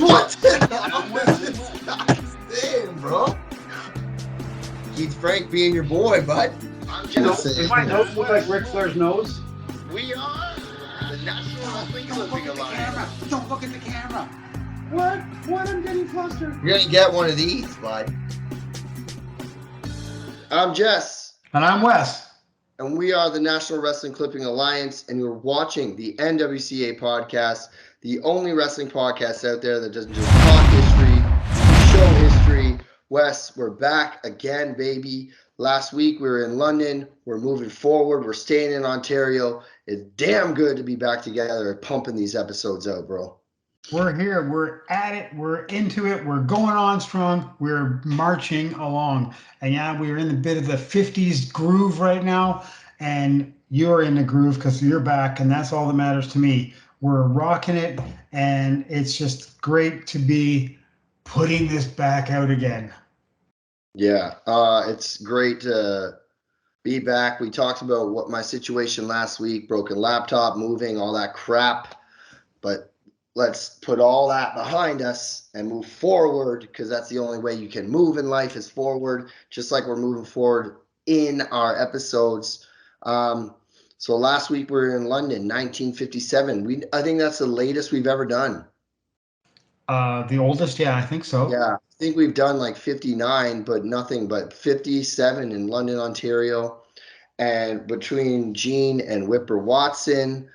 What the damn, bro. Keith Frank being your boy, bud. I'm just Does my nose look like Ric Flair's nose? We are the National Wrestling Clipping Alliance. Don't look at the camera. What? I'm getting flustered. You're gonna get one of these, bud. I'm Jess. And I'm Wes. And we are the National Wrestling Clipping Alliance, and you're watching the NWCA Podcast, the only wrestling podcast out there that doesn't just talk history, show history. Wes, we're back again, baby. Last week we were in London. We're moving forward. We're staying in Ontario. It's damn good to be back together and pumping these episodes out, bro. We're here. We're at it. We're into it. We're going on strong. We're marching along. And yeah, we're in the bit of the 50s groove right now. And you're in the groove because you're back. And that's all that matters to me. We're rocking it. And it's just great to be putting this back out again. Yeah, it's great to be back. We talked about what my situation last week, broken laptop, moving, all that crap. But let's put all that behind us and move forward, because that's the only way you can move in life is forward, just like we're moving forward in our episodes. So last week we were in London, 1957. I think that's the latest we've ever done. The oldest, yeah, I think so. Yeah, I think we've done like 59, but nothing but 57 in London, Ontario. And between Gene and Whipper Watson,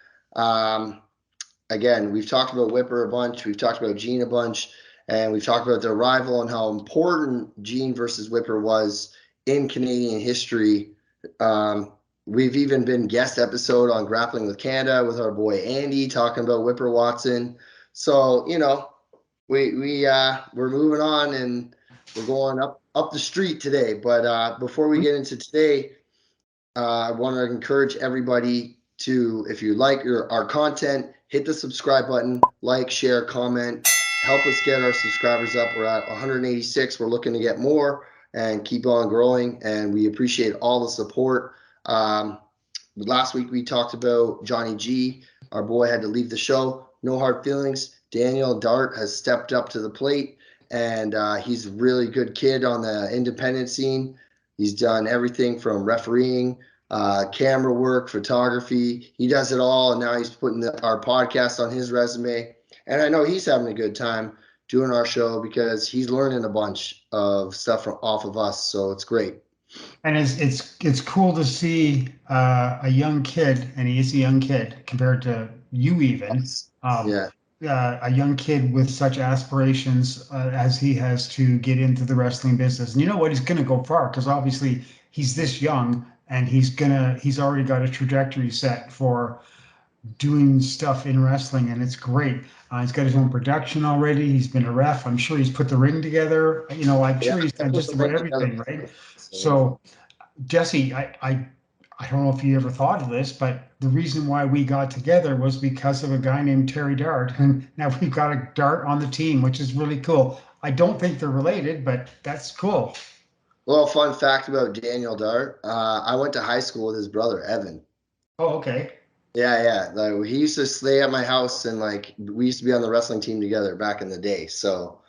again, we've talked about Whipper a bunch, we've talked about Gene a bunch, and we've talked about their rival and how important Gene versus Whipper was in Canadian history. We've even been guest episode on Grappling with Canada with our boy Andy talking about Whipper Watson. So, you know, we're moving on and we're going up the street today. But before we get into today, I want to encourage everybody to, if you like our content, hit the subscribe button, like, share, comment, help us get our subscribers up. We're at 186. We're looking to get more and keep on growing, and we appreciate all the support. Last week we talked about Johnny G. Our boy had to leave the show. No hard feelings. Daniel Dart has stepped up to the plate, and he's a really good kid on the independent scene. He's done everything from refereeing, camera work, photography. He does it all, and now he's putting our podcast on his resume. And I know he's having a good time doing our show because he's learning a bunch of stuff off of us, so it's great. And it's cool to see a young kid, and he is a young kid compared to you even. Yeah. A young kid with such aspirations as he has to get into the wrestling business. And you know what? He's going to go far because obviously he's this young and he's already got a trajectory set for doing stuff in wrestling, and it's great. He's got his own production already. He's been a ref. I'm sure he's put the ring together. You know, I'm sure he's done just about everything, right? So, Jesse, I don't know if you ever thought of this, but the reason why we got together was because of a guy named Terry Dart. And now we've got a Dart on the team, which is really cool. I don't think they're related, but that's cool. Well, fun fact about Daniel Dart. I went to high school with his brother, Evan. Oh, okay. Yeah. Like, he used to stay at my house, and like we used to be on the wrestling team together back in the day. So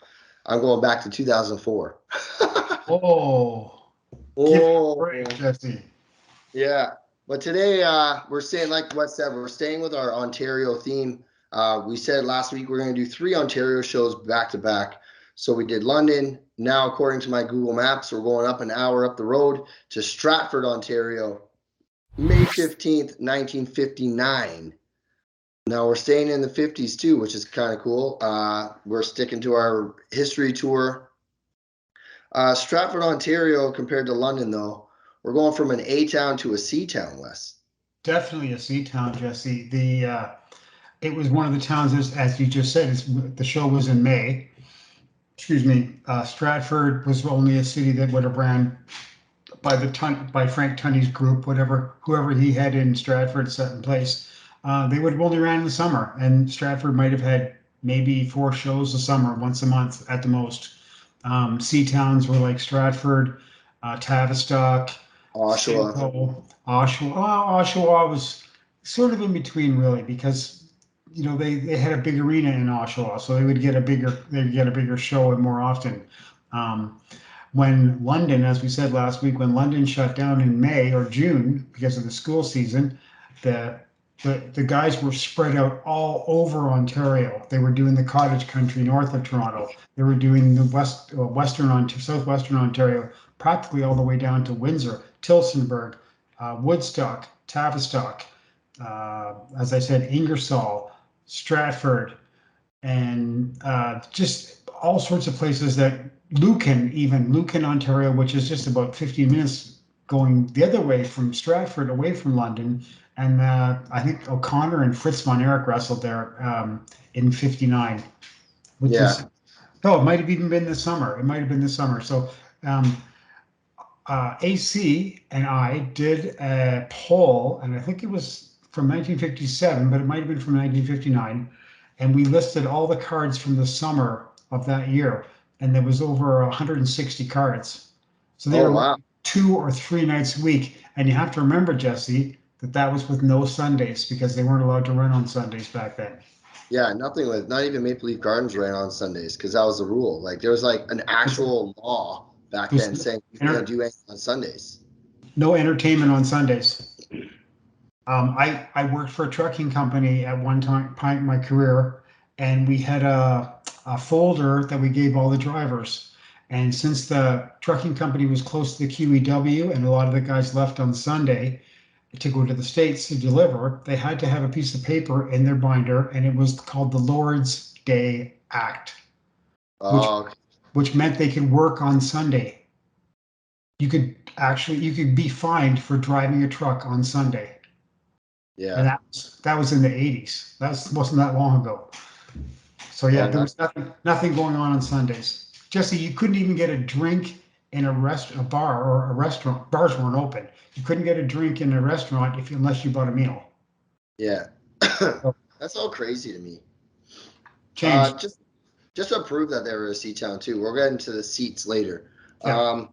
I'm going back to 2004. Give it a break, Jesse. Yeah. But today we're staying, like Wes said, we're staying with our Ontario theme. We said last week we're going to do 3 Ontario shows back to back. So we did London. Now, according to my Google Maps, we're going up an hour up the road to Stratford, Ontario, May 15th, 1959. Now, we're staying in the 50s too, which is kind of cool. We're sticking to our history tour. Stratford, Ontario, compared to London, though, we're going from an A town to a C town, Wes. Definitely a C town, Jesse. It was one of the towns, as you just said, the show was in May. Excuse me. Stratford was only a city that would have ran by Frank Tunney's group, whoever he had in Stratford set in place. They would have only ran in the summer, and Stratford might have had maybe 4 shows a summer, once a month at the most. C towns were like Stratford, Tavistock, Oshawa. Oshawa was sort of in between, really, because they had a big arena in Oshawa, so they'd get a bigger show and more often. When London, as we said last week, when London shut down in May or June because of the school season, the guys were spread out all over Ontario. They were doing the cottage country north of Toronto. They were doing the southwestern Ontario, practically all the way down to Windsor, Tillsonburg, Woodstock, Tavistock, as I said, Ingersoll, Stratford, and just all sorts of places that Lucan, Ontario, which is just about 15 minutes going the other way from Stratford, away from London. And I think O'Connor and Fritz von Erich wrestled there in '59, which is, it might have even been this summer. It might have been this summer. So AC and I did a poll, and I think it was from 1957, but it might have been from 1959. And we listed all the cards from the summer of that year. And there was over 160 cards. So they were 2 or 3 nights a week. And you have to remember, Jesse, that was with no Sundays because they weren't allowed to run on Sundays back then. Yeah, not even Maple Leaf Gardens ran on Sundays because that was the rule. Like there was like an actual law back then saying you can't do anything on Sundays. No entertainment on Sundays. I worked for a trucking company at one time in my career, and we had a folder that we gave all the drivers. And since the trucking company was close to the QEW and a lot of the guys left on Sunday to go to the States to deliver, they had to have a piece of paper in their binder, and it was called the Lord's Day Act, which meant they could work on Sunday. You could be fined for driving a truck on Sunday. Yeah. And that was in the 80s. Wasn't that long ago. So yeah, there was nothing going on Sundays. Jesse, you couldn't even get a drink in a bar or a restaurant. Bars weren't open. You couldn't get a drink in a restaurant unless you bought a meal. Yeah. That's all crazy to me. Changed. Just to prove that they were a C-town too. We'll get into the seats later. Yeah.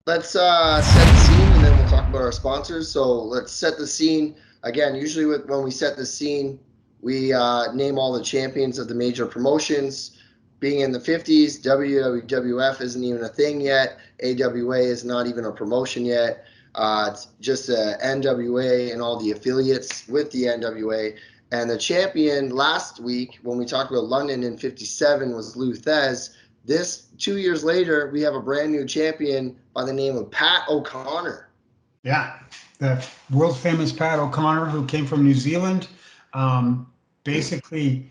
Let's set the scene, and then we'll talk about our sponsors. So let's set the scene. Again, usually when we set the scene, we name all the champions of the major promotions. Being in the 50s, WWF isn't even a thing yet. AWA is not even a promotion yet. It's just NWA and all the affiliates with the NWA. And the champion last week, when we talked about London in '57, was Lou Thez. This 2 years later, we have a brand new champion by the name of Pat O'Connor. Yeah, the world famous Pat O'Connor, who came from New Zealand, basically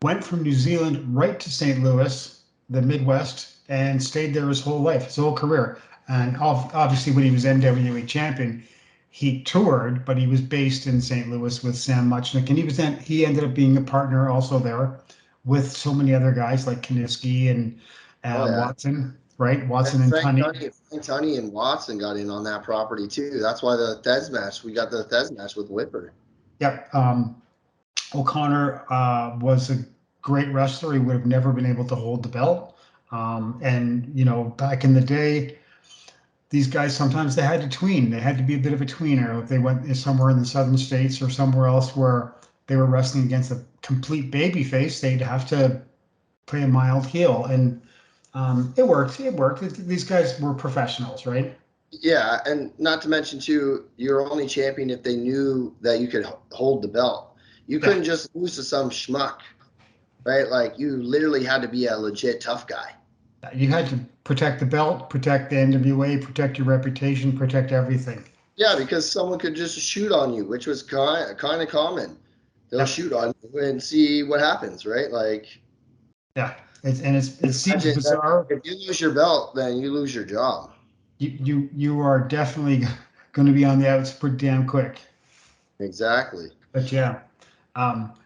went from New Zealand right to St. Louis, the Midwest, and stayed there his whole life, his whole career. And obviously, when he was NWA champion, he toured, but he was based in St. Louis with Sam Muchnick, and he ended up being a partner also there with so many other guys like Kiniski and Watson, right? Watson and Tunney. Frank Tunney and Watson got in on that property too. That's why we got the Thez match with Whipper. Yep. O'Connor was a great wrestler. He would have never been able to hold the belt. And back in the day, these guys, sometimes they had to tween. They had to be a bit of a tweener. If they went somewhere in the southern states or somewhere else where they were wrestling against a complete baby face, they'd have to play a mild heel. And it worked. These guys were professionals, right? Yeah, and not to mention, too, you're only champion if they knew that you could hold the belt. You couldn't just lose to some schmuck, right? Like, you literally had to be a legit tough guy. You had to protect the belt, protect the NWA, protect your reputation, protect everything. Yeah, because someone could just shoot on you, which was kind of common. They'll shoot on you and see what happens, right? Like, yeah, it seems bizarre. If you lose your belt, then you lose your job. You are definitely going to be on the outs pretty damn quick. Exactly. But yeah,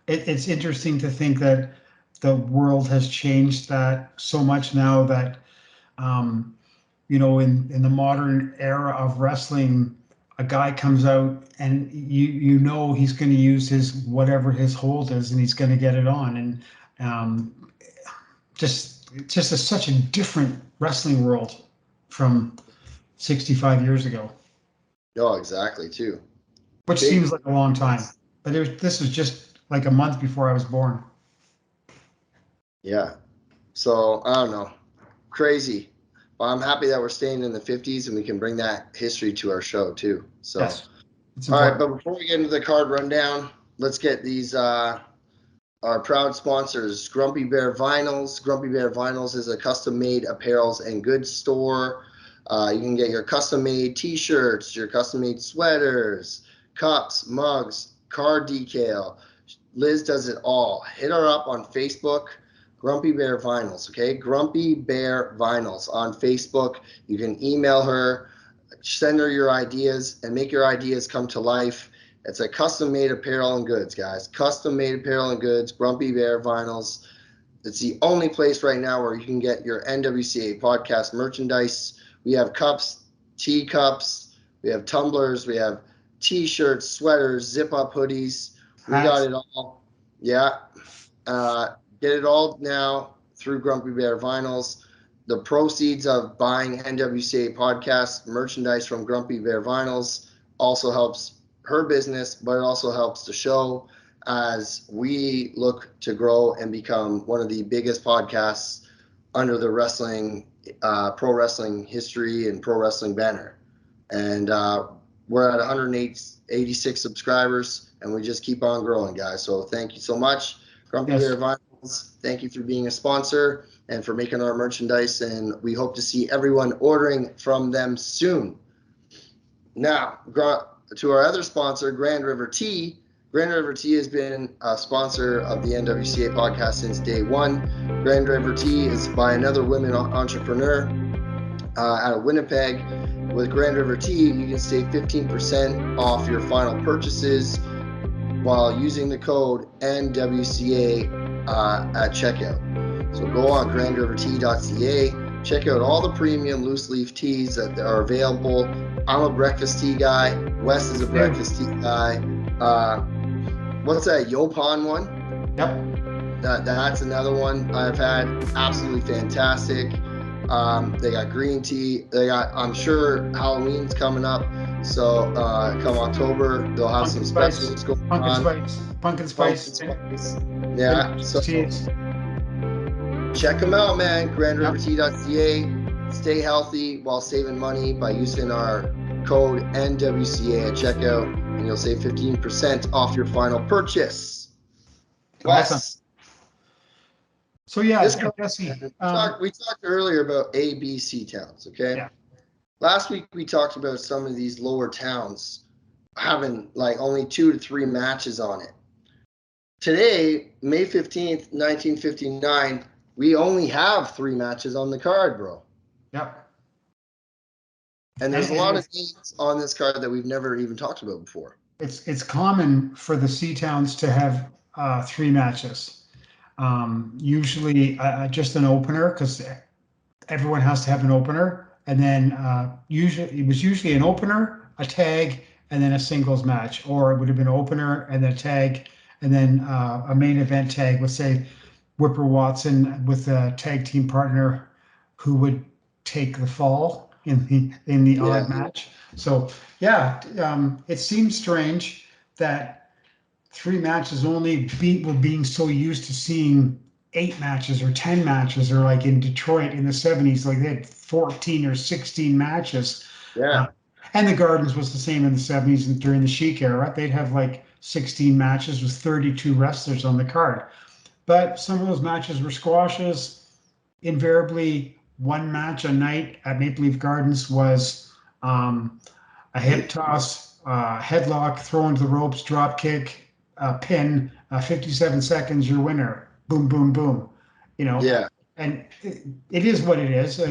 it's interesting to think that the world has changed that so much now that, in the modern era of wrestling, a guy comes out and he's going to use whatever his hold is, and he's going to get it on. And just such a different wrestling world from 65 years ago. Oh, exactly, too. Which seems like a long time. But this was just like a month before I was born. Yeah. So I don't know. Crazy. Well, I'm happy that we're staying in the 50s and we can bring that history to our show too. So, Yes, it's all right. important. But before we get into the card rundown, let's get these our proud sponsors, Grumpy Bear Vinyls. Grumpy Bear Vinyls is a custom-made apparels and goods store. You can get your custom-made T-shirts, your custom-made sweaters, cups, mugs, card decal. Liz does it all. Hit her up on Facebook, Grumpy Bear Vinyls, okay? Grumpy Bear Vinyls on Facebook. You can email her, send her your ideas, and make your ideas come to life. It's a custom-made apparel and goods, guys. Custom-made apparel and goods, Grumpy Bear Vinyls. It's the only place right now where you can get your NWCA podcast merchandise. We have cups, teacups, we have tumblers, we have T-shirts, sweaters, zip-up hoodies. We got it all. Yeah. Get it all now through Grumpy Bear Vinyls. The proceeds of buying NWCA podcast merchandise from Grumpy Bear Vinyls also helps her business, but it also helps the show as we look to grow and become one of the biggest podcasts under the wrestling, pro wrestling history and pro wrestling banner. And we're at 186 subscribers, and we just keep on growing, guys. So thank you so much, Grumpy Bear Vinyls. Thank you for being a sponsor and for making our merchandise, and we hope to see everyone ordering from them soon. Now, to our other sponsor, Grand River Tea. Grand River Tea has been a sponsor of the NWCA podcast since day one. Grand River Tea is by another women entrepreneur out of Winnipeg. With Grand River Tea, you can save 15% off your final purchases while using the code NWCA at checkout. So go on grandrivertea.ca, check out all the premium loose leaf teas that are available. I'm a breakfast tea guy. Wes is a breakfast tea guy. What's that Yopon one? Yep. That's another one I've had. Absolutely fantastic. They got green tea. They got, I'm sure Halloween's coming up. So come October, they'll have some specials going on. Pumpkin spice. Yeah. So check them out, man. grandrivertea.ca. Stay healthy while saving money by using our code NWCA at checkout, and you'll save 15% off your final purchase. Awesome. Wes. So yeah, we talked earlier about ABC towns, okay? Yeah. Last week we talked about some of these lower towns having like only 2 to 3 matches on it. Today, May 15th, 1959, we only have 3 matches on the card, bro. Yep. And there's a lot of names on this card that we've never even talked about before. It's common for the C towns to have 3 matches. Usually just an opener, because everyone has to have an opener, and then usually an opener, a tag, and then a singles match, or it would have been opener and then tag, and then a main event tag with, say, Whipper Watson with a tag team partner who would take the fall in the odd match. So yeah, it seems strange that 3 matches only. We're being so used to seeing 8 matches or 10 matches, or like in Detroit in the 70s, like they had 14 or 16 matches. Yeah. And the Gardens was the same in the 70s and during the Chic era. They'd have like 16 matches with 32 wrestlers on the card. But some of those matches were squashes. Invariably, 1 match a night at Maple Leaf Gardens was a hip toss, headlock, throw into the ropes, drop kick, pin, 57 seconds, your winner. Boom, boom, boom. Yeah. And it is what it is.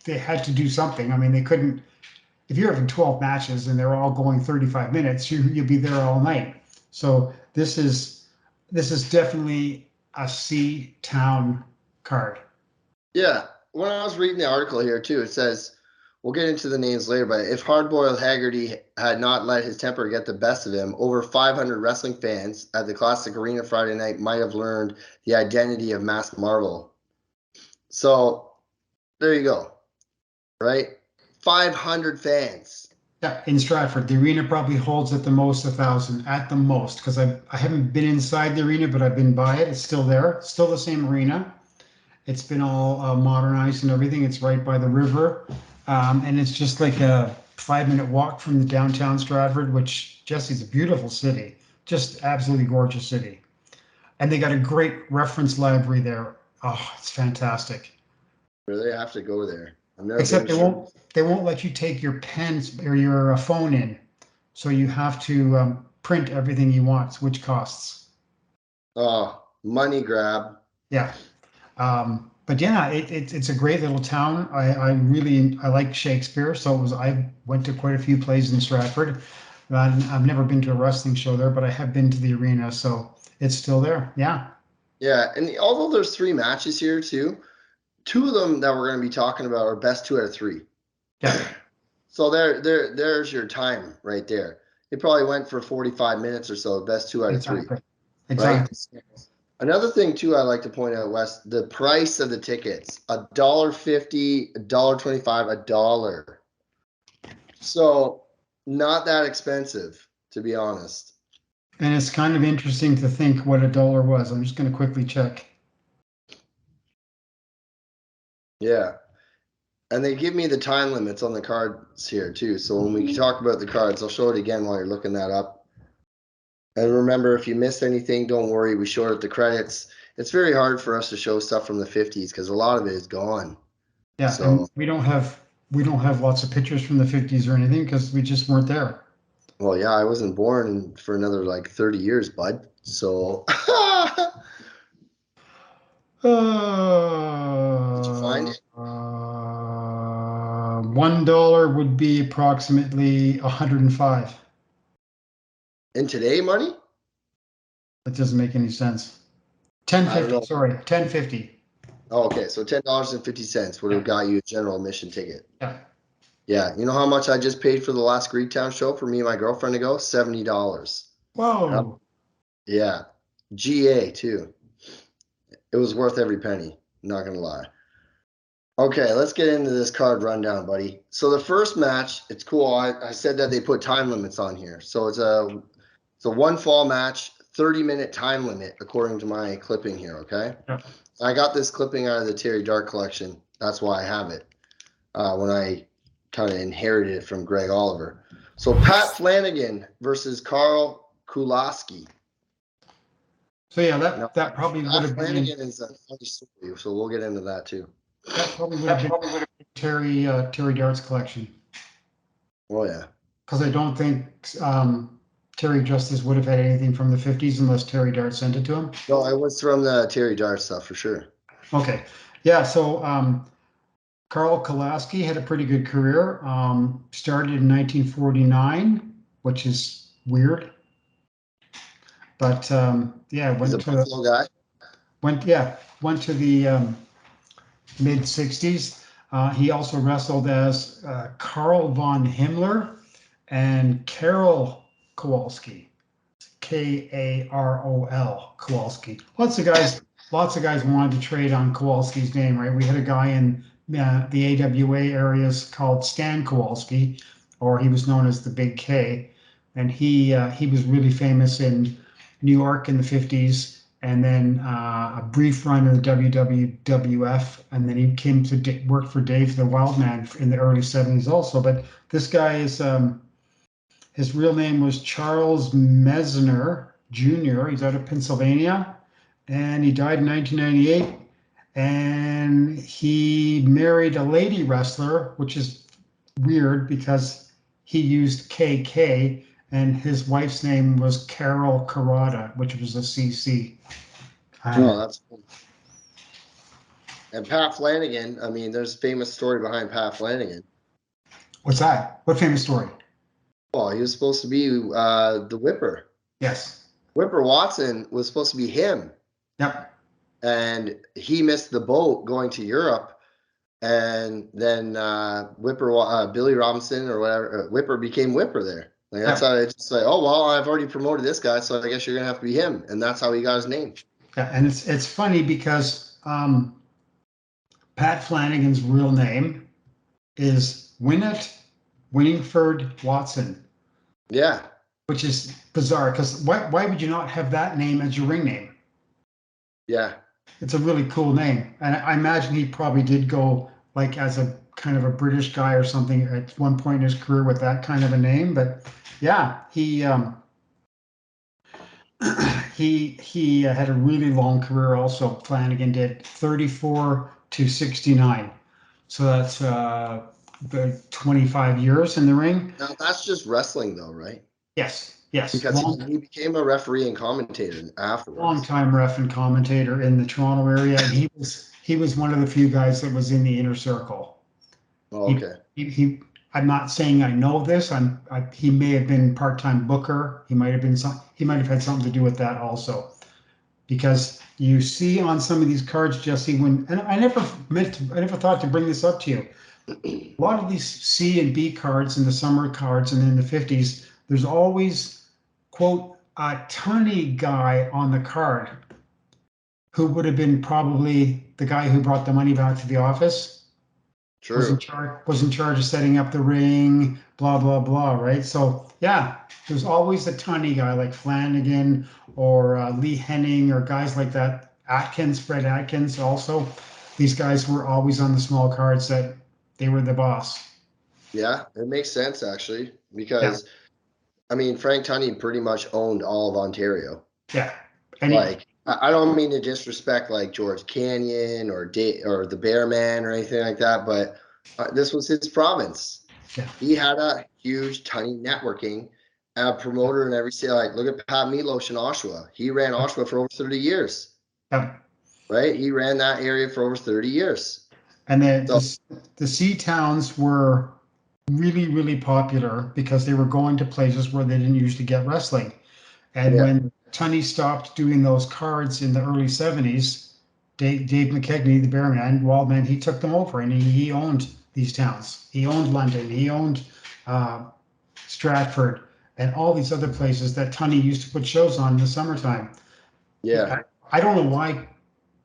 They had to do something. I mean, they couldn't. If you're having 12 matches and they're all going 35 minutes, you'll be there all night. So this is definitely a C town card. Yeah. When I was reading the article here too, it says, we'll get into the names later, but if Hardboiled Haggerty had not let his temper get the best of him, over 500 wrestling fans at the Classic Arena Friday night might have learned the identity of Masked Marvel. So there you go. Right? 500 fans. Yeah, in Stratford, the arena probably holds at the most 1,000, at the most, because I haven't been inside the arena, but I've been by it. It's still there, still the same arena. It's been all modernized and everything. It's right by the river, and it's just like a 5-minute walk from the downtown Stratford, which Jesse's a beautiful city, just absolutely gorgeous city. And they got a great reference library there. Oh, it's fantastic. Really have to go there. I've never been Except to Sher- they won't let you take your pens or your phone in, so you have to print everything you want, which costs. Oh, money grab. Yeah. But yeah, it's a great little town. I like Shakespeare, so I went to quite a few plays in Stratford. I've never been to a wrestling show there, but I have been to the arena, so it's still there. Yeah. Yeah, and although there's 3 matches here too, 2 of them that we're going to be talking about are best 2 out of 3. Yeah. So there's your time right there. It probably went for 45 minutes or so, best 2 out of 3, Exactly. right? Exactly. Another thing too, I like to point out, Wes, the price of the tickets: $1.50, $1.25, $1. So not that expensive, to be honest. And it's kind of interesting to think what $1 was. I'm just going to quickly check. Yeah. And they give me the time limits on the cards here too. So when we talk about the cards, I'll show it again while you're looking that up. And remember, if you missed anything, don't worry. We showed it the credits. It's very hard for us to show stuff from the 50s because a lot of it is gone. Yeah, So, and we don't have lots of pictures from the 50s or anything because we just weren't there. well, yeah, I wasn't born for another like 30 years, bud. So, did you find it? $1 would be approximately 105. In today money? That doesn't make any sense. I don't 1050, know. sorry, 1050. Oh, okay, so $10.50 would have got you a general admission ticket. Yeah. Yeah, you know how much I just paid for the last Greektown show for me and my girlfriend to go? $70. Whoa. Yeah, GA too. It was worth every penny. Not gonna lie. Okay, let's get into this card rundown, buddy. So the first match, it's cool. I said that they put time limits on here. So it's a 1 fall match, 30-minute time limit according to my clipping here. Okay, Yeah. I got this clipping out of the Terry Dart collection. That's why I have it. When I kind of inherited it from Greg Oliver. So Pat Flanagan versus Carl Kulaski. So yeah, Now, that probably would Pat have been Flanagan is a funny story, so we'll get into that too. that probably would have been Terry Dart's collection. Oh yeah. Because I don't think Terry Justice would have had anything from the 50s unless Terry Dart sent it to him. No, it was from the Terry Dart stuff for sure. Okay. Yeah, so Carl Kulaski had a pretty good career. Started in 1949, which is weird. But yeah, He's a Buffalo guy. went to the mid 60s. He also wrestled as Karl von Himmler and Karol Kowalski, Karol Kowalski. Lots of guys wanted to trade on Kowalski's name, right? We had a guy in the AWA areas called Stan Kowalski, or he was known as the Big K, and he was really famous in New York in the 50s, and then a brief run in the WWF, and then he came to work for Dave the Wildman in the early 70s also. But this guy is his real name was Charles Mesner Jr. He's out of Pennsylvania, and he died in 1998. And he married a lady wrestler, which is weird because he used KK, and his wife's name was Carol Carrada, which was a CC. Oh, that's cool. And Pat Flanagan, I mean, there's a famous story behind Pat Flanagan. What's that? What famous story? Oh, he was supposed to be the Whipper. Yes. Whipper Watson was supposed to be him. Yep. And he missed the boat going to Europe. And then Whipper, Billy Robinson or whatever, Whipper became Whipper there. Like that's how it's just like, oh, well, I've already promoted this guy, so I guess you're going to have to be him. And that's how he got his name. Yeah, and it's funny because Pat Flanagan's real name is Winnet Wingford Watson, Yeah. which is bizarre because why would you not have that name as your ring name? Yeah. It's a really cool name. And I imagine he probably did go like as a kind of a British guy or something at one point in his career with that kind of a name. But yeah, he had a really long career also. Flanagan did 34 to 69. So that's the 25 years in the ring. Now that's just wrestling though, right? Yes. Because he became a referee and commentator Long afterwards. time ref and commentator in the Toronto area, and he was one of the few guys that was in the inner circle. Oh, okay. He I'm not saying I know this. He may have been part-time booker. He might have had something to do with that also, because you see on some of these cards, Jesse, and I never thought to bring this up to you. A lot of these C and B cards and the summer cards and in the 50s, there's always, quote, a tunny guy on the card who would have been probably the guy who brought the money back to the office, True. was in charge of setting up the ring, blah, blah, blah, right? So, yeah, there's always a tunny guy like Flanagan or Lee Henning or guys like that. Fred Atkins also. These guys were always on the small cards that they were the boss. Yeah, it makes sense actually Yeah. because I mean Frank Tunney pretty much owned all of Ontario. Yeah. And Like I don't mean to disrespect like George Canyon or the Bearman or anything like that, but this was his province. yeah. He had a huge Tunney networking, a promoter in every state. Like look at Pat Meatloaf in Oshawa. He ran Oshawa for over 30 years. Yeah. Right? He ran that area for over 30 years. And So the sea towns were really, really popular because they were going to places where they didn't usually get wrestling. And yeah, when Tunney stopped doing those cards in the early 70s, Dave McKegney, the Bearman, Wildman, he took them over and he owned these towns. He owned London. He owned uh, Stratford and all these other places that Tunney used to put shows on in the summertime. yeah. I don't know why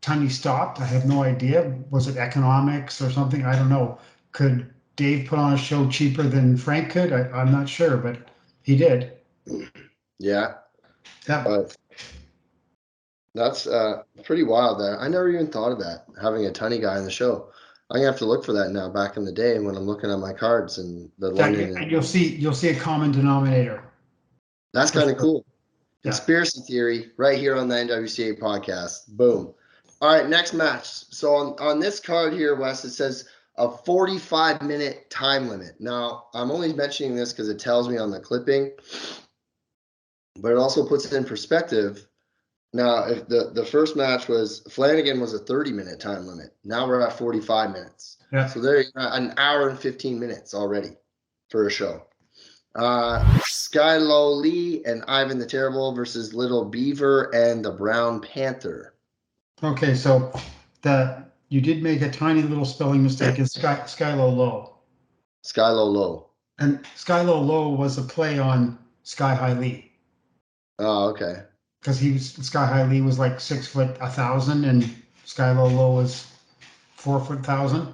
Tunney stopped. I have no idea. Was it economics or something? I don't know. Could Dave put on a show cheaper than Frank could? I'm not sure, but he did. Yeah. Yeah. But that's pretty wild. That I never even thought of that, having a Tunney guy in the show. I'm gonna have to look for that now. Back in the day, when I'm looking at my cards and the London, And you'll see a common denominator. that's For kind of sure. cool. Yeah. Conspiracy theory right here on the NWCA podcast. Boom. All right, next match. So on this card here, Wes, it says a 45-minute time limit. Now I'm only mentioning this because it tells me on the clipping, but it also puts it in perspective. Now, if the first match was Flanagan was a 30-minute time limit. Now we're at 45 minutes. Yeah. So there, an hour and 15 minutes already for a show. Skylo Lee and Ivan the Terrible versus Little Beaver and the Brown Panther. Okay, so you did make a tiny little spelling mistake. It's Skylo Low. Skylo Low. And Skylo Low was a play on Sky High Lee. Oh, okay. Because Sky High Lee was like 6 foot 1,000 and Skylo Low was 4 foot 1,000.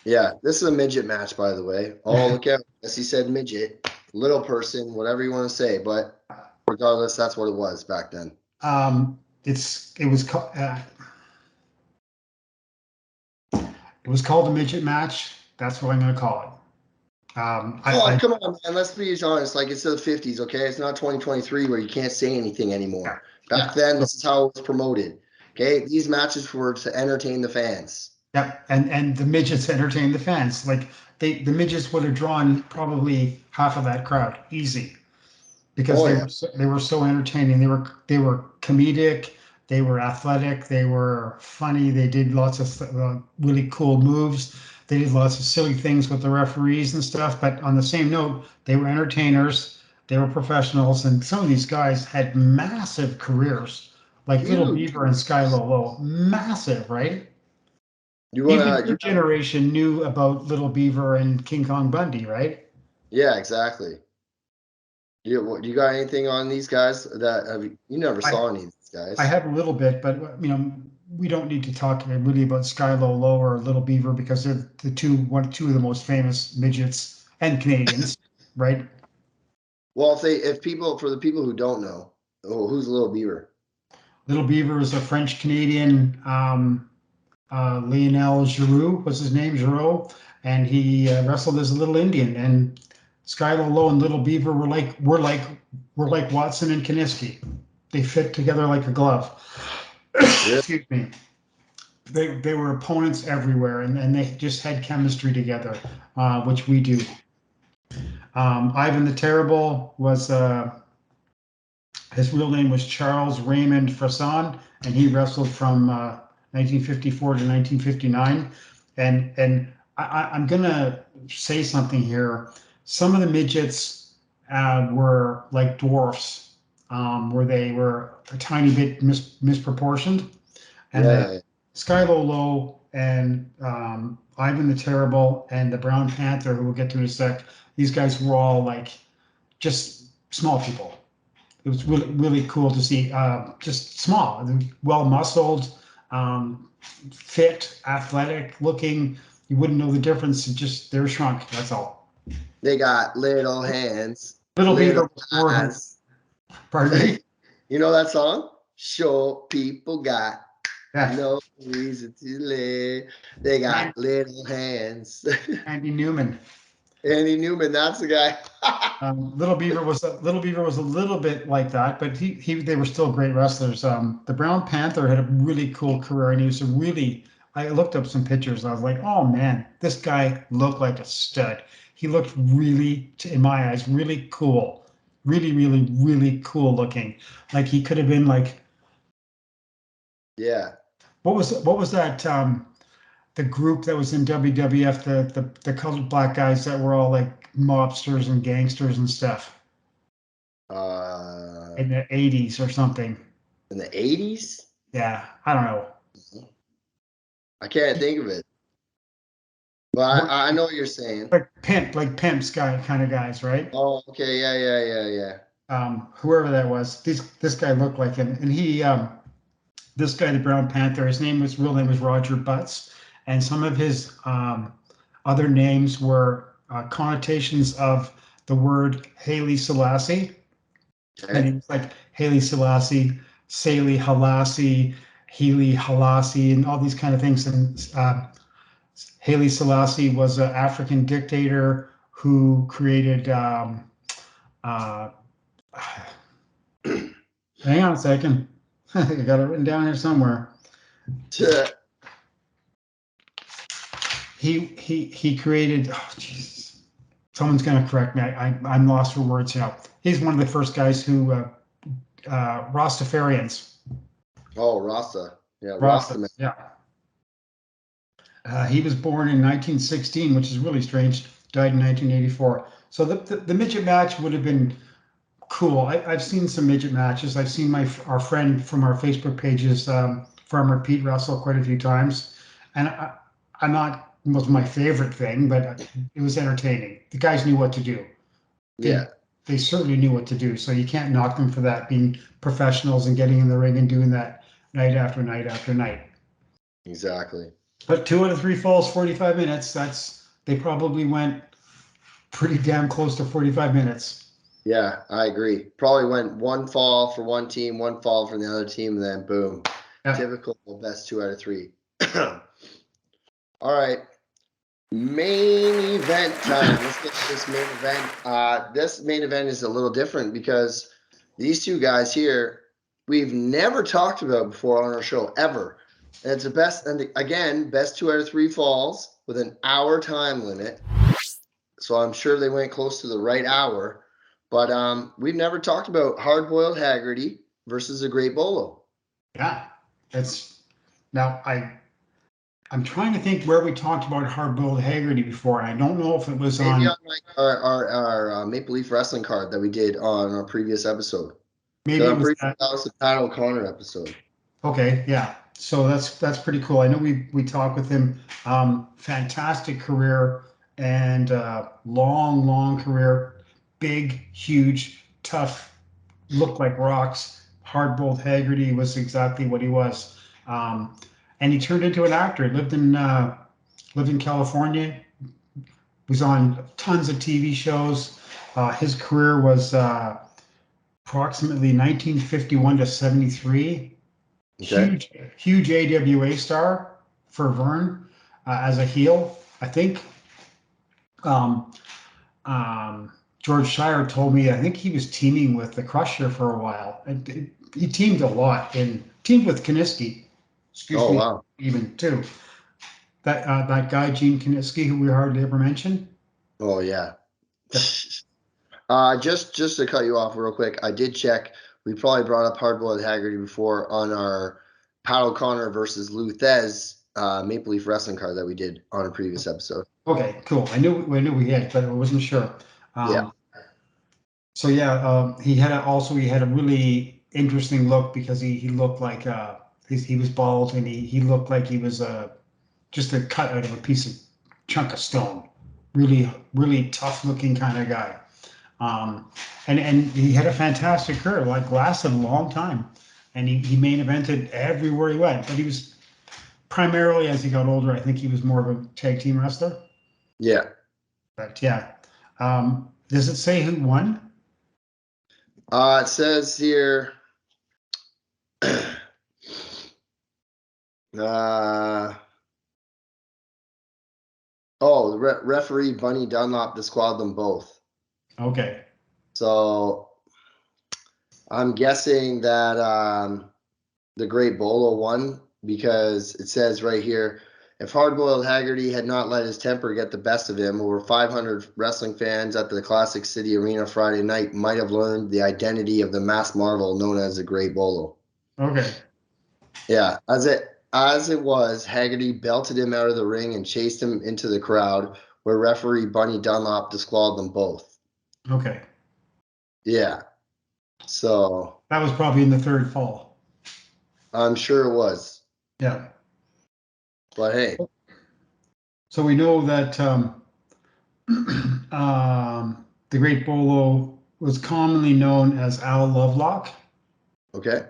Yeah, this is a midget match, by the way. Oh, look out. As he said, midget, little person, whatever you want to say. But regardless, that's what it was back then. It was called a midget match. That's what I'm going to call it. Come on, man. Let's be honest. Like, it's the 50s, okay? It's not 2023 where you can't say anything anymore. Back then, this is how it was promoted. Okay? These matches were to entertain the fans. Yeah, and the midgets entertained the fans. Like the midgets would have drawn probably half of that crowd, easy, because they were so entertaining. They were comedic, they were athletic, they were funny. They did lots of really cool moves. They did lots of silly things with the referees and stuff. But on the same note, they were entertainers. They were professionals, and some of these guys had massive careers, like Little Beaver and Skylo Low, massive, right? Even your generation knew about Little Beaver and King Kong Bundy, right? Yeah, exactly. You got anything on these guys that you never saw any of these guys? I have a little bit, but we don't need to talk really about Skylo Low or Little Beaver because they're two of the most famous midgets and Canadians, right? Well, for the people who don't know, who's Little Beaver? Little Beaver is a French Canadian. Lionel Giroux was his name, Giroux, and he wrestled as a little Indian. And Skylar Lowe and Little Beaver were like Watson and Kiniski. They fit together like a glove. Really? Excuse me. They were opponents everywhere, and they just had chemistry together, which we do. Ivan the Terrible was his real name was Charles Raymond Frasson, and he wrestled from 1954 to 1959. And I'm gonna say something here. Some of the midgets were like dwarfs, where they were a tiny bit misproportioned. And Yeah. Skylar Lowe and Ivan the Terrible and the Brown Panther, who we'll get to in a sec, these guys were all like just small people. It was really, really cool to see. Just small, well muscled, fit, athletic looking. You wouldn't know the difference. Just they're shrunk. That's all. They got little hands, Little Beaver little eyes. Pardon me? You know that song? Short people got Yeah. no reason to live. They got little hands. Andy Newman. Andy Newman, that's the guy. Little Beaver was a little bit like that, but they were still great wrestlers. The Brown Panther had a really cool career, and he was I looked up some pictures. And I was like, oh man, this guy looked like a stud. He looked really, in my eyes, really cool, really, really, really cool looking. Like he could have been like, Yeah. What was that? The group that was in WWF, the colored black guys that were all like mobsters and gangsters and stuff in the 80s or something. In the 80s? Yeah, I don't know. I can't think of it. But I know what you're saying. Like pimps guy kind of guys, right? Oh, okay. Yeah. Whoever that was, this guy looked like him, and this guy, the Brown Panther, his real name was Roger Butts, and some of his other names were connotations of the word Haile Selassie. Okay. And he was like Haile Selassie, Saley Halassi, Healy Halassi, and all these kind of things. And Haile Selassie was an African dictator who created. Hang on a second. I got it written down here somewhere. He created. Oh Jesus! Someone's going to correct me. I'm lost for words now. He's one of the first guys who Rastafarians. Oh, Rasta. Yeah, Rasta. Yeah. He was born in 1916, which is really strange. Died in 1984. So the midget match would have been cool. I've seen some midget matches. I've seen our friend from our Facebook pages, Farmer Pete, wrestle quite a few times, and I'm not was my favorite thing, but it was entertaining. The guys knew what to do. They certainly knew what to do. So you can't knock them for that, being professionals and getting in the ring and doing that night after night after night. Exactly. But 2 out of 3 falls, 45 minutes. They probably went pretty damn close to 45 minutes. Yeah, I agree. Probably went one fall for one team, one fall for the other team, and then boom. Yeah. Typical best 2 out of 3. All right. Main event time. Let's get to this main event. This main event is a little different because these two guys here, we've never talked about before on our show, ever. And it's the best, and again, best 2 out of 3 falls with an hour time limit. So I'm sure they went close to the right hour. But we've never talked about Hard-Boiled Haggerty versus the Great Bolo. Yeah, now I'm trying to think where we talked about Hard-Boiled Haggerty before. I don't know if it was maybe on like our Maple Leaf Wrestling card that we did on our previous episode. Maybe so that was the Pat O'Connor episode. Okay, yeah. So that's pretty cool. I know we talked with him. Fantastic career and long career. Big, huge, tough, looked like rocks. Hard-Boiled Haggerty was exactly what he was. And he turned into an actor. He lived in California, Was on tons of TV shows. His career was approximately 1951 to 73. Okay. Huge AWA star for Vern as a heel. I think um, George Shire told me I think he was teaming with the Crusher for a while. He teamed a lot and teamed with Kiniski. Excuse Oh me, wow. even too. That guy Gene Kiniski, who we hardly ever mention. Oh yeah. Yeah. Just to cut you off real quick, I did check. We probably brought up Hardboiled Haggerty before on our Pat O'Connor versus Lou Thez Maple Leaf Wrestling card that we did on a previous episode. Okay, cool. I knew we had, but I wasn't sure. Yeah. So yeah, he had a really interesting look because he looked like he was bald and he looked like he was just a cut out of a piece of chunk of stone. Really tough looking kind of guy. And he had a fantastic career, like lasted a long time, and he main evented everywhere he went. But he was primarily, as he got older, I think he was more of a tag team wrestler. Yeah. But yeah, does it say who won? It says here. The referee Bunny Dunlop disqualified them both. Okay. So I'm guessing that the Great Bolo won because it says right here, if Hardboiled Haggerty had not let his temper get the best of him, over 500 wrestling fans at the Classic City Arena Friday night might have learned the identity of the masked marvel known as the Great Bolo. Okay. Yeah, as it was, Haggerty belted him out of the ring and chased him into the crowd, where referee Bunny Dunlop disqualified them both. Okay. Yeah, so That was probably in the third fall. I'm sure it was. Yeah. But hey, So we know that the Great Bolo was commonly known as Al Lovelock. okay.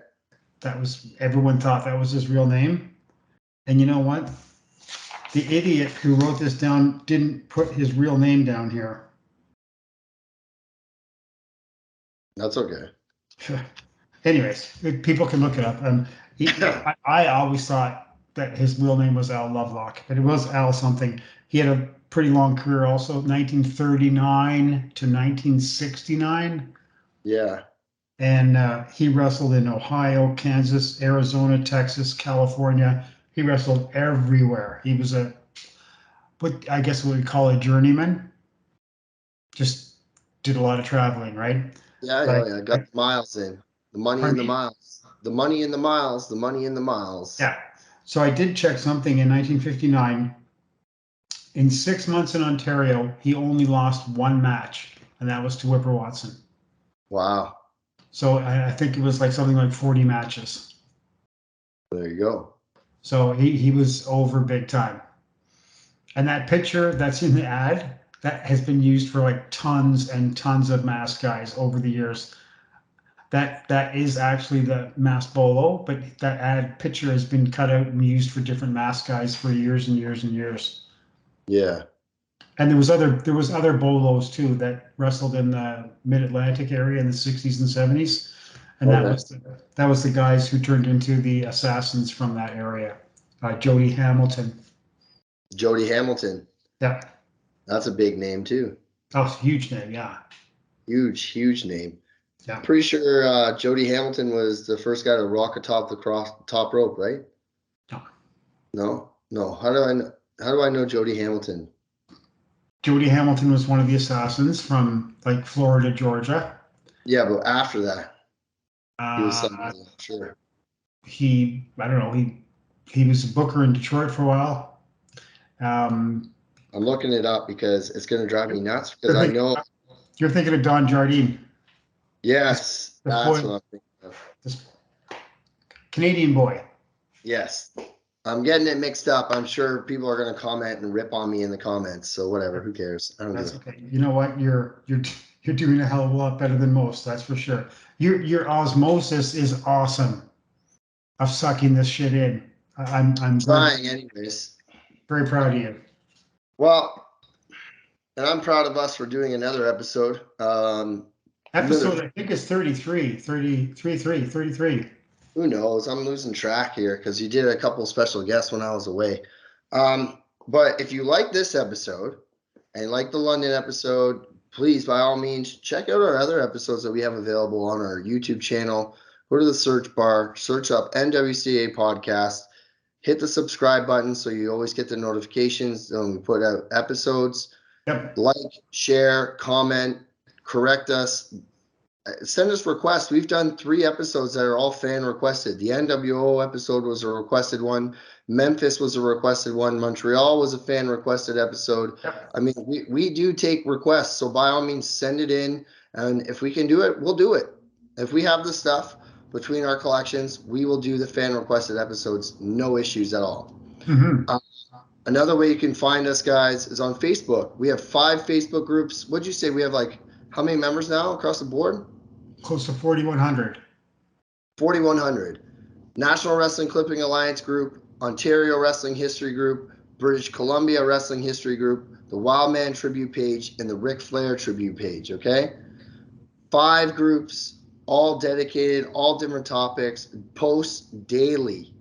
Everyone thought that was his real name. And you know what? The idiot who wrote this down didn't put his real name down here. That's okay. Anyways, people can look it up. I always thought that his real name was Al Lovelock, but it was Al something. He had a pretty long career also, 1939 to 1969. Yeah. And he wrestled in Ohio, Kansas, Arizona, Texas, California. He wrestled everywhere. He was what I guess we would call a journeyman. Just did a lot of traveling, right? Yeah, Like, yeah. Got the miles in. The money in pardon the me? miles. The money in the miles. The money in the miles. Yeah. So I did check something in 1959. In 6 months in Ontario, he only lost one match, and that was to Whipper Watson. Wow. So I think it was like something like 40 matches. There you go. So he was over big time. And that picture that's in the ad, that has been used for like tons and tons of mask guys over the years. That is actually the mask Bolo, but that ad picture has been cut out and used for different mask guys for years and years and years. Yeah. And there was other Bolos too that wrestled in the Mid Atlantic area in the 60s and 70s, and Okay. that was the guys who turned into the assassins from that area. Jody Hamilton. Jody Hamilton. Yeah, That's a big name too. that was a huge name. Yeah, Huge name. yeah. Pretty sure Jody Hamilton was the first guy to rock atop the top rope, right? No. No. How do I know Jody Hamilton? Jody Hamilton was one of the assassins from like Florida, Georgia. Yeah, but after that, he was Uh, somebody, sure. I don't know, he was a booker in Detroit for a while. Um, I'm looking it up because it's going to drive me nuts because you're I thinking, know, you're thinking of Don Jardine, yes, the that's boy, what I'm thinking of. this Canadian boy. Yes. I'm getting it mixed up. I'm sure people are going to comment and rip on me in the comments. So whatever, who cares? I don't give That's a. okay. You know what? You're doing a hell of a lot better than most. That's for sure. Your osmosis is awesome of sucking this shit in. I'm Trying anyways. very proud of you. Well, And I'm proud of us for doing another episode. Episode, I think, is 33. Who knows? I'm losing track here because you did a couple special guests when I was away. But if you like this episode and like the London episode, please, by all means, check out our other episodes that we have available on our YouTube channel. Go to the search bar, search up NWCA Podcast, hit the subscribe button so you always get the notifications when we put out episodes. Yep. Like, share, comment, correct us. Send us requests. We've done 3 episodes that are all fan requested. The NWO episode was a requested one. Memphis was a requested one. Montreal was a fan requested episode. Yep. I mean, we do take requests. So by all means, send it in. And if we can do it, we'll do it. If we have the stuff between our collections, we will do the fan requested episodes. No issues at all. Mm-hmm. Another way you can find us, guys, is on Facebook. We have 5 Facebook groups. What'd you say? We have how many members now across the board? Close to 4,100. 4,100. National Wrestling Clipping Alliance Group, Ontario Wrestling History Group, British Columbia Wrestling History Group, the Wildman Tribute page, and the Ric Flair Tribute page, okay? 5 groups, all dedicated, all different topics, posts daily.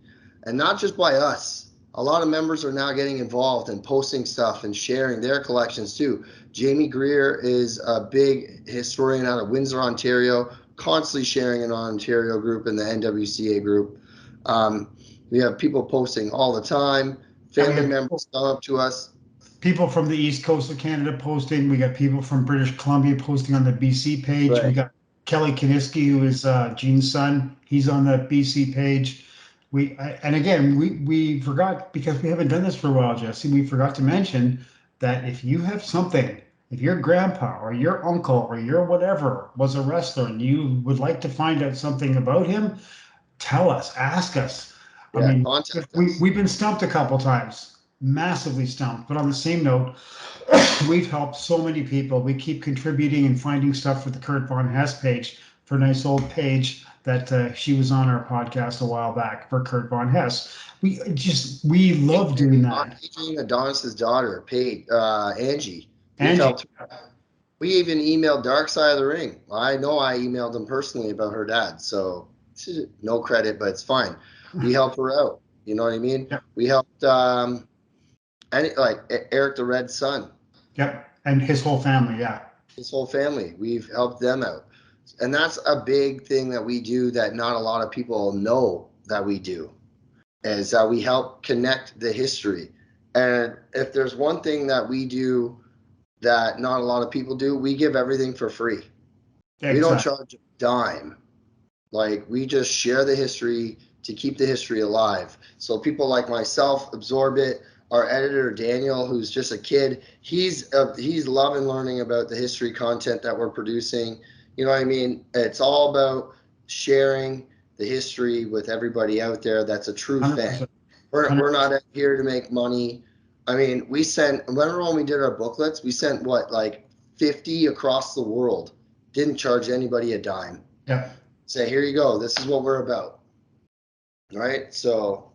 And not just by us. A lot of members are now getting involved and posting stuff and sharing their collections too. Jamie Greer is a big historian out of Windsor, Ontario, constantly sharing in our Ontario group and the NWCA group. We have people posting all the time. Family members come up to us. People from the East Coast of Canada posting. We got people from British Columbia posting on the BC page. Right. We got Kelly Kiniski, who is Gene's son. He's on the BC page. We forgot, because we haven't done this for a while, Jesse. We forgot to mention that if you have something, if your grandpa or your uncle or your whatever was a wrestler and you would like to find out something about him, tell us, ask us. Yeah, I mean, contact us. we've been stumped a couple times, massively stumped. But on the same note, we've helped so many people. We keep contributing and finding stuff for the Kurt Von Hess page, for a nice old page that she was on our podcast a while back for Kurt Von Hess. We love doing that. Adrian Adonis's daughter, Angie. Angie. We even emailed Dark Side of the Ring. I know I emailed them personally about her dad, so no credit, but it's fine. We help her out. You know what I mean? Yep. We helped Eric the Red's son. Yep, and his whole family. Yeah, his whole family. We've helped them out. And that's a big thing that we do that not a lot of people know that we do, is that we help connect the history. And if there's one thing that we do that not a lot of people do, we give everything for free. Exactly. We don't charge a dime. We just share the history to keep the history alive. So people like myself absorb it. Our editor, Daniel, who's just a kid, he's loving learning about the history content that we're producing. You know what I mean? It's all about sharing the history with everybody out there that's a true 100%. fan. We're not out here to make money. I mean, remember when we did our booklets, we sent 50 across the world. Didn't charge anybody a dime. Yeah. Say, here you go. This is what we're about. All right. So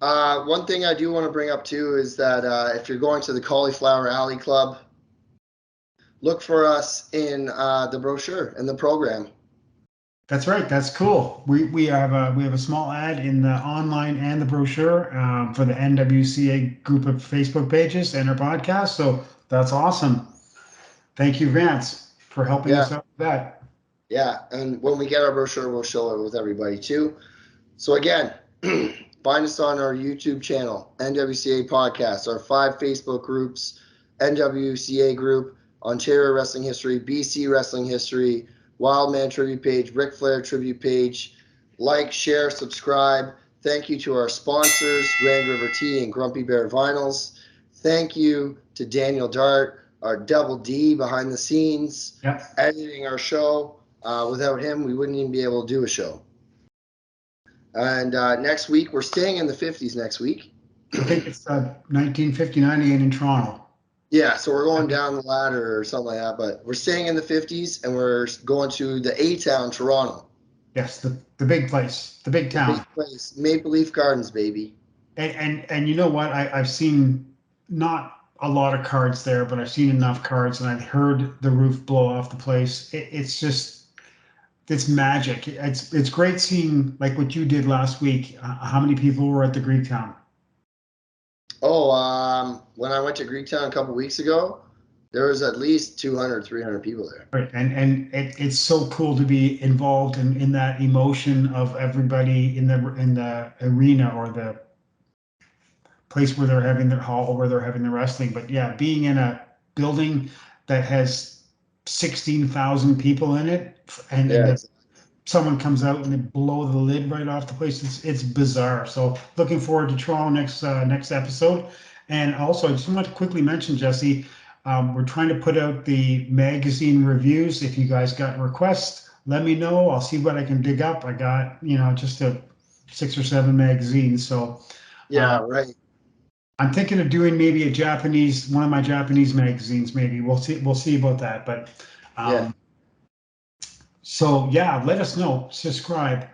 one thing I do want to bring up too is that if you're going to the Cauliflower Alley Club, look for us in the brochure and the program. That's right. That's cool. We have a small ad in the online and the brochure for the NWCA group of Facebook pages and our podcast. So that's awesome. Thank you, Vance, for helping us out with that. Yeah, and when we get our brochure, we'll show it with everybody too. So again, find us on our YouTube channel, NWCA Podcast, our 5 Facebook groups, NWCA group, Ontario Wrestling History, BC Wrestling History, Wildman Tribute page, Ric Flair Tribute page. Like, share, subscribe. Thank you to our sponsors, Grand River Tea and Grumpy Bear Vinyls. Thank you to Daniel Dart, our Double D behind the scenes, editing our show. Without him, we wouldn't even be able to do a show. And next week, we're staying in the 50s next week. I think it's 1959 again in Toronto. Yeah, so we're going down the ladder or something like that, but we're staying in the 50s and we're going to the A-Town, Toronto. Yes, the big place, the big town. The big place, Maple Leaf Gardens, baby. And you know what? I've seen not a lot of cards there, but I've seen enough cards, and I've heard the roof blow off the place. It's magic. It's great seeing like what you did last week. How many people were at the Greektown? Oh, when I went to Greektown a couple weeks ago, there was at least 200, 300 people there. Right, and it's so cool to be involved in that emotion of everybody in the arena or the place where they're having their hall where they're having the wrestling. But yeah, being in a building that has 16,000 people in it, and someone comes out and they blow the lid right off the place. It's bizarre. So looking forward to Toronto next episode. And also, I just want to quickly mention, Jesse, we're trying to put out the magazine reviews. If you guys got requests, let me know. I'll see what I can dig up. I got just 6 or 7 magazines. So yeah, right. I'm thinking of doing maybe one of my Japanese magazines. Maybe we'll see about that. But yeah. So yeah, let us know. Subscribe,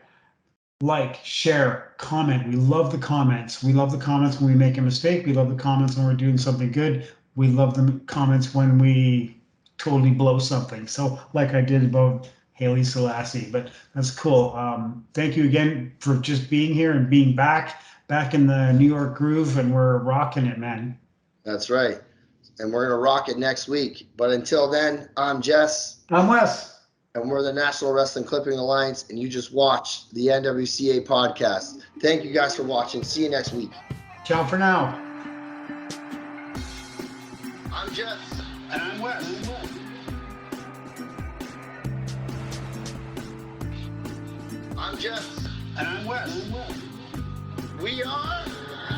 like, share, comment. We love the comments. We love the comments when we make a mistake. We love the comments when we're doing something good. We love the comments when we totally blow something. So like I did about Haile Selassie, but that's cool. Thank you again for just being here and being back in the New York groove, and we're rocking it, man. That's right. And we're going to rock it next week. But until then, I'm Jess. I'm Wes. And we're the National Wrestling Clipping Alliance, and you just watched the NWCA podcast. Thank you guys for watching. See you next week. Ciao for now. I'm Jess. And I'm Wes. I'm Jess. And I'm Wes. We are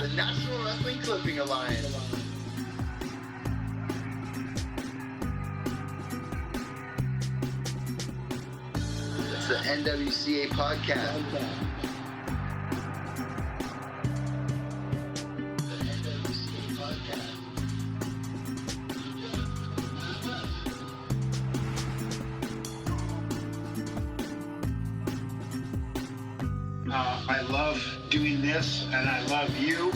the National Wrestling Clipping Alliance. It's the NWCA Podcast. The NWCA Podcast. I love doing this, and I love you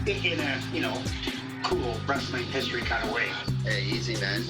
in a cool wrestling history kind of way. Hey, easy, man.